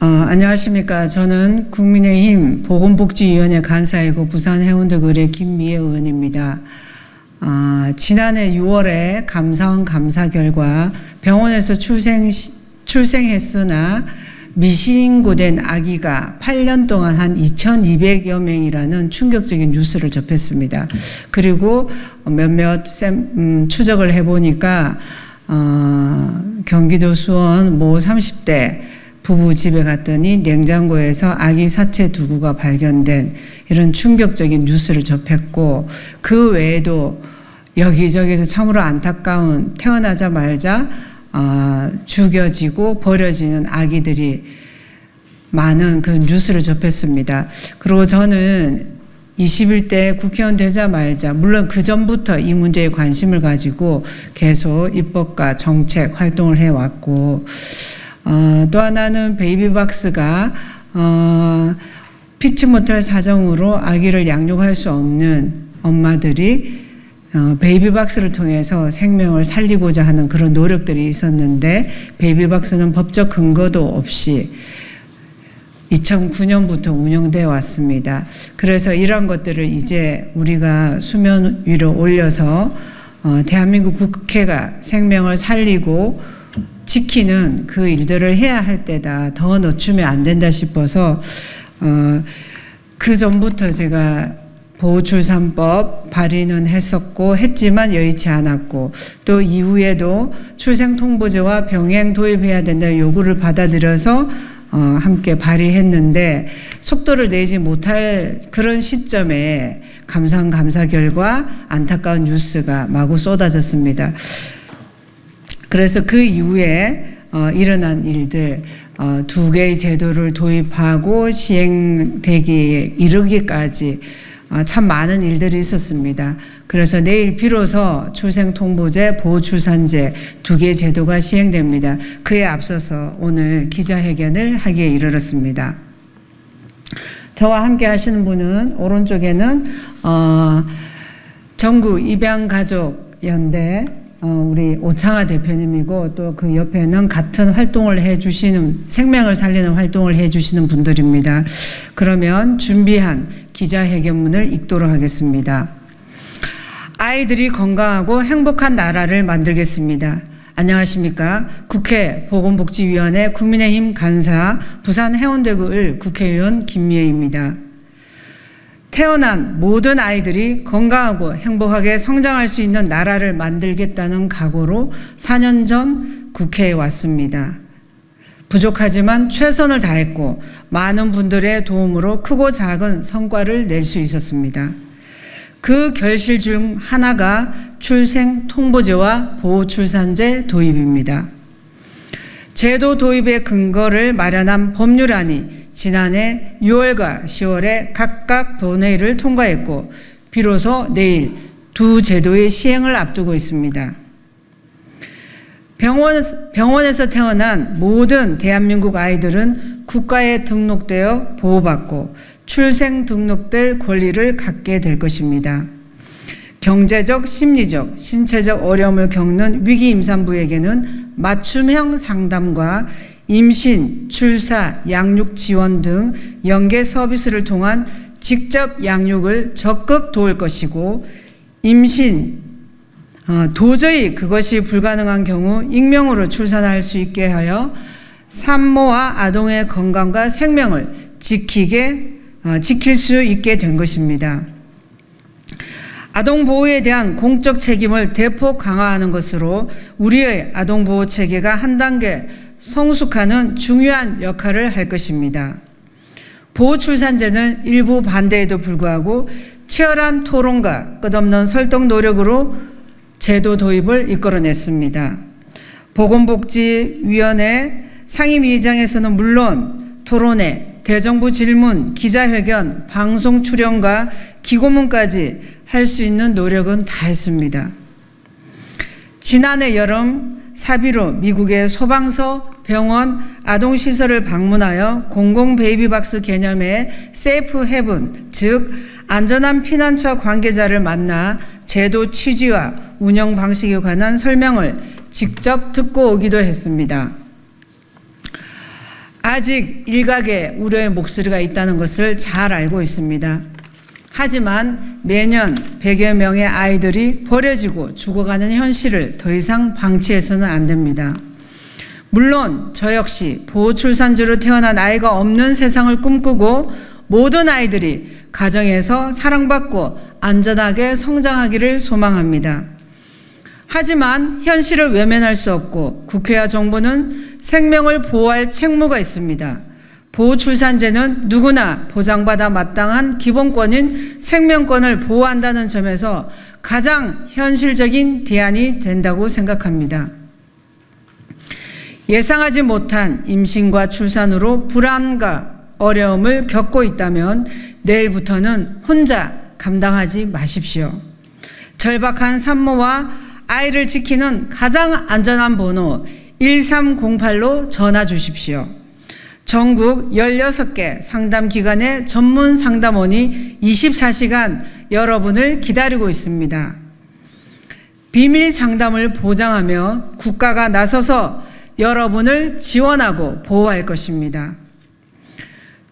안녕하십니까. 저는 국민의힘 보건복지위원회 간사이고 부산 해운대구의 김미애 의원입니다. 지난해 6월에 감사원 감사 결과 병원에서 출생했으나 미신고된 아기가 8년 동안 한 2,200여 명이라는 충격적인 뉴스를 접했습니다. 그리고 몇몇 추적을 해보니까 경기도 수원 모 30대 부부 집에 갔더니 냉장고에서 아기 사체 두구가 발견된 이런 충격적인 뉴스를 접했고, 그 외에도 여기저기서 참으로 안타까운 태어나자마자 죽여지고 버려지는 아기들이 많은 그 뉴스를 접했습니다. 그리고 저는 21대 국회의원 되자마자, 물론 그 전부터 이 문제에 관심을 가지고 계속 입법과 정책 활동을 해왔고, 또 하나는 베이비박스가 피치 못할 사정으로 아기를 양육할 수 없는 엄마들이 베이비박스를 통해서 생명을 살리고자 하는 그런 노력들이 있었는데, 베이비박스는 법적 근거도 없이 2009년부터 운영되어 왔습니다. 그래서 이런 것들을 이제 우리가 수면 위로 올려서 대한민국 국회가 생명을 살리고 지키는 그 일들을 해야 할 때다. 더 늦추면 안 된다 싶어서 그 전부터 제가 보호출산법 발의는 했지만 여의치 않았고, 또 이후에도 출생통보제와 병행 도입해야 된다는 요구를 받아들여서 함께 발의했는데, 속도를 내지 못할 그런 시점에 감사원 감사 결과 안타까운 뉴스가 마구 쏟아졌습니다. 그래서 그 이후에 일어난 일들, 2개의 제도를 도입하고 시행되기에 이르기까지 참 많은 일들이 있었습니다. 그래서 내일 비로소 출생통보제, 보호출산제 2개의 제도가 시행됩니다. 그에 앞서서 오늘 기자회견을 하기에 이르렀습니다. 저와 함께 하시는 분은 오른쪽에는 전국입양가족연대 우리 오창하 대표님이고, 또 그 옆에는 같은 활동을 해주시는, 생명을 살리는 활동을 해주시는 분들입니다. 그러면 준비한 기자회견문을 읽도록 하겠습니다. 아이들이 건강하고 행복한 나라를 만들겠습니다. 안녕하십니까. 국회 보건복지위원회 국민의힘 간사 부산 해운대구 1 국회의원 김미애입니다. 태어난 모든 아이들이 건강하고 행복하게 성장할 수 있는 나라를 만들겠다는 각오로 4년 전 국회에 왔습니다. 부족하지만 최선을 다했고 많은 분들의 도움으로 크고 작은 성과를 낼 수 있었습니다. 그 결실 중 하나가 출생통보제와 보호출산제 도입입니다. 제도 도입의 근거를 마련한 법률안이 지난해 6월과 10월에 각각 본회의를 통과했고, 비로소 내일 2 제도의 시행을 앞두고 있습니다. 병원에서 태어난 모든 대한민국 아이들은 국가에 등록되어 보호받고 출생 등록될 권리를 갖게 될 것입니다. 경제적, 심리적, 신체적 어려움을 겪는 위기 임산부에게는 맞춤형 상담과 임신, 출사, 양육 지원 등 연계 서비스를 통한 직접 양육을 적극 도울 것이고, 임신, 도저히 그것이 불가능한 경우 익명으로 출산할 수 있게 하여 산모와 아동의 건강과 생명을 지킬 수 있게 된 것입니다. 아동보호에 대한 공적 책임을 대폭 강화하는 것으로 우리의 아동보호 체계가 한 단계 성숙하는 중요한 역할을 할 것입니다. 보호출산제는 일부 반대에도 불구하고 치열한 토론과 끝없는 설득 노력으로 제도 도입을 이끌어냈습니다. 보건복지위원회 상임위의장에서는 물론 토론회, 대정부 질문, 기자회견, 방송 출연과 기고문까지 할 수 있는 노력은 다 했습니다. 지난해 여름 사비로 미국의 소방서, 병원, 아동시설을 방문하여 공공 베이비박스 개념의 세이프 헤븐, 즉 안전한 피난처 관계자를 만나 제도 취지와 운영 방식에 관한 설명을 직접 듣고 오기도 했습니다. 아직 일각의 우려의 목소리가 있다는 것을 잘 알고 있습니다. 하지만 매년 100여 명의 아이들이 버려지고 죽어가는 현실을 더 이상 방치해서는 안 됩니다. 물론 저 역시 보호출산주로 태어난 아이가 없는 세상을 꿈꾸고 모든 아이들이 가정에서 사랑받고 안전하게 성장하기를 소망합니다. 하지만 현실을 외면할 수 없고 국회와 정부는 생명을 보호할 책무가 있습니다. 보호출산제는 누구나 보장받아 마땅한 기본권인 생명권을 보호한다는 점에서 가장 현실적인 대안이 된다고 생각합니다. 예상하지 못한 임신과 출산으로 불안과 어려움을 겪고 있다면 내일부터는 혼자 감당하지 마십시오. 절박한 산모와 아이를 지키는 가장 안전한 번호 1308로 전화 주십시오. 전국 16개 상담기관의 전문 상담원이 24시간 여러분을 기다리고 있습니다. 비밀 상담을 보장하며 국가가 나서서 여러분을 지원하고 보호할 것입니다.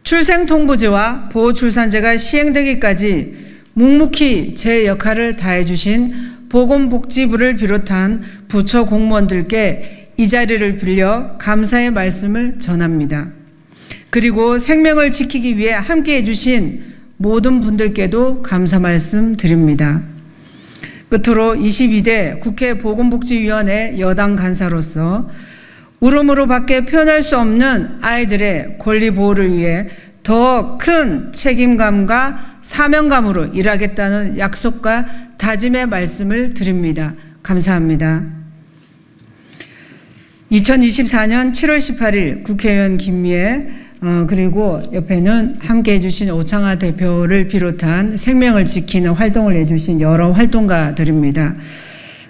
출생통보제와 보호출산제가 시행되기까지 묵묵히 제 역할을 다해주신 보건복지부를 비롯한 부처 공무원들께 이 자리를 빌려 감사의 말씀을 전합니다. 그리고 생명을 지키기 위해 함께해 주신 모든 분들께도 감사 말씀 드립니다. 끝으로 22대 국회 보건복지위원회 여당 간사로서 울음으로밖에 표현할 수 없는 아이들의 권리 보호를 위해 더 큰 책임감과 사명감으로 일하겠다는 약속과 다짐의 말씀을 드립니다. 감사합니다. 2024년 7월 18일 국회의원 김미애 그리고 옆에는 함께해 주신 오창하 대표를 비롯한 생명을 지키는 활동을 해주신 여러 활동가들입니다.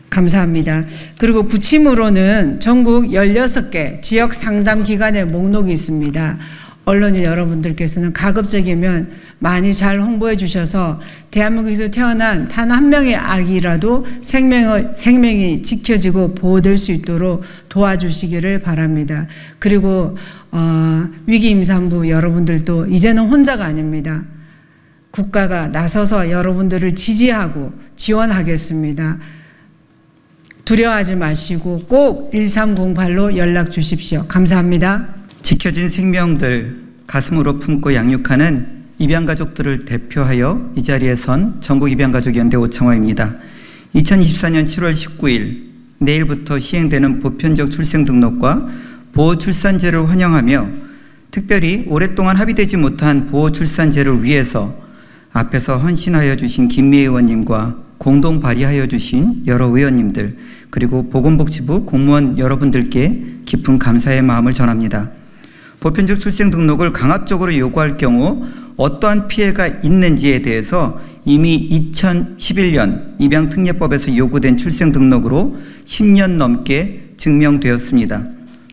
감사합니다. 그리고 부침으로는 전국 16개 지역 상담 기관의 목록이 있습니다. 언론인 여러분들께서는 가급적이면 많이 잘 홍보해 주셔서 대한민국에서 태어난 단 한 명의 아기라도 생명이 지켜지고 보호될 수 있도록 도와주시기를 바랍니다. 그리고 위기 임산부 여러분들도 이제는 혼자가 아닙니다. 국가가 나서서 여러분들을 지지하고 지원하겠습니다. 두려워하지 마시고 꼭 1308로 연락 주십시오. 감사합니다. 지켜진 생명들 가슴으로 품고 양육하는 입양가족들을 대표하여 이 자리에 선 전국입양가족연대 오창화입니다. 2024년 7월 19일 내일부터 시행되는 보편적 출생등록과 보호출산제를 환영하며 특별히 오랫동안 합의되지 못한 보호출산제를 위해서 앞에서 헌신하여 주신 김미애 의원님과 공동 발의하여 주신 여러 의원님들 그리고 보건복지부 공무원 여러분들께 깊은 감사의 마음을 전합니다. 보편적 출생등록을 강압적으로 요구할 경우 어떠한 피해가 있는지에 대해서 이미 2011년 입양특례법에서 요구된 출생등록으로 10년 넘게 증명되었습니다.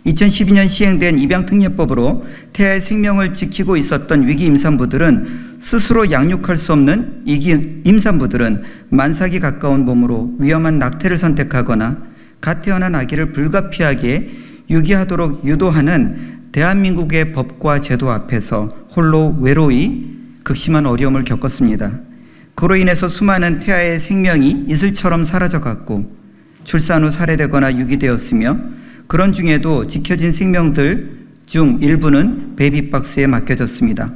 2012년 시행된 입양특례법으로 태아의 생명을 지키고 있었던 위기 임산부들은 스스로 양육할 수 없는 위기 임산부들은 만삭이 가까운 몸으로 위험한 낙태를 선택하거나 갓 태어난 아기를 불가피하게 유기하도록 유도하는 대한민국의 법과 제도 앞에서 홀로 외로이 극심한 어려움을 겪었습니다. 그로 인해서 수많은 태아의 생명이 이슬처럼 사라져갔고 출산 후 살해되거나 유기되었으며 그런 중에도 지켜진 생명들 중 일부는 베이비박스에 맡겨졌습니다.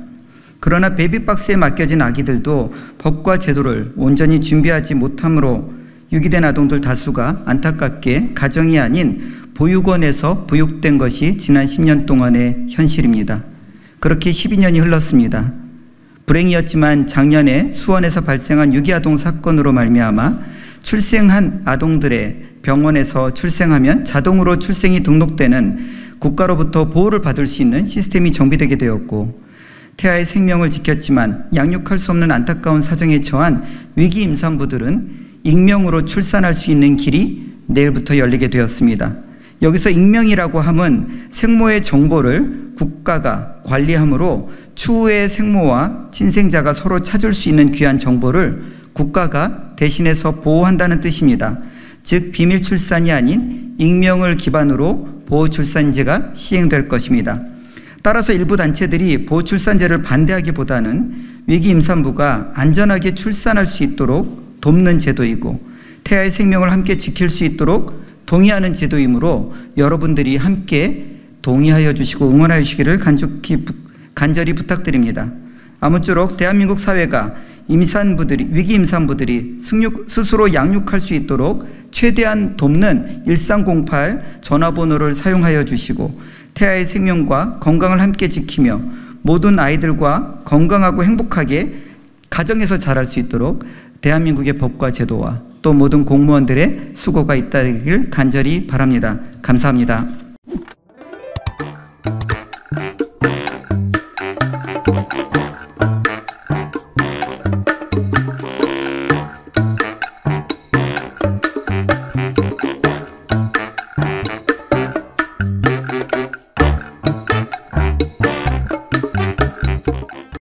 그러나 베이비박스에 맡겨진 아기들도 법과 제도를 온전히 준비하지 못함으로 유기된 아동들 다수가 안타깝게 가정이 아닌 보육원에서 부육된 것이 지난 10년 동안의 현실입니다. 그렇게 12년이 흘렀습니다. 불행이었지만 작년에 수원에서 발생한 유기아동 사건으로 말미암아 출생한 아동들의 병원에서 출생하면 자동으로 출생이 등록되는 국가로부터 보호를 받을 수 있는 시스템이 정비되게 되었고 태아의 생명을 지켰지만 양육할 수 없는 안타까운 사정에 처한 위기 임산부들은 익명으로 출산할 수 있는 길이 내일부터 열리게 되었습니다. 여기서 익명이라고 함은 생모의 정보를 국가가 관리하므로 추후에 생모와 친생자가 서로 찾을 수 있는 귀한 정보를 국가가 대신해서 보호한다는 뜻입니다. 즉 비밀 출산이 아닌 익명을 기반으로 보호 출산제가 시행될 것입니다. 따라서 일부 단체들이 보호출산제를 반대하기보다는 위기 임산부가 안전하게 출산할 수 있도록 돕는 제도이고 태아의 생명을 함께 지킬 수 있도록 동의하는 제도이므로 여러분들이 함께 동의하여 주시고 응원하여 주시기를 간절히 부탁드립니다. 아무쪼록 대한민국 사회가 위기 임산부들이 스스로 양육할 수 있도록 최대한 돕는 1308 전화번호를 사용하여 주시고 태아의 생명과 건강을 함께 지키며 모든 아이들과 건강하고 행복하게 가정에서 자랄 수 있도록 대한민국의 법과 제도와 또 모든 공무원들의 수고가 있다길 간절히 바랍니다. 감사합니다.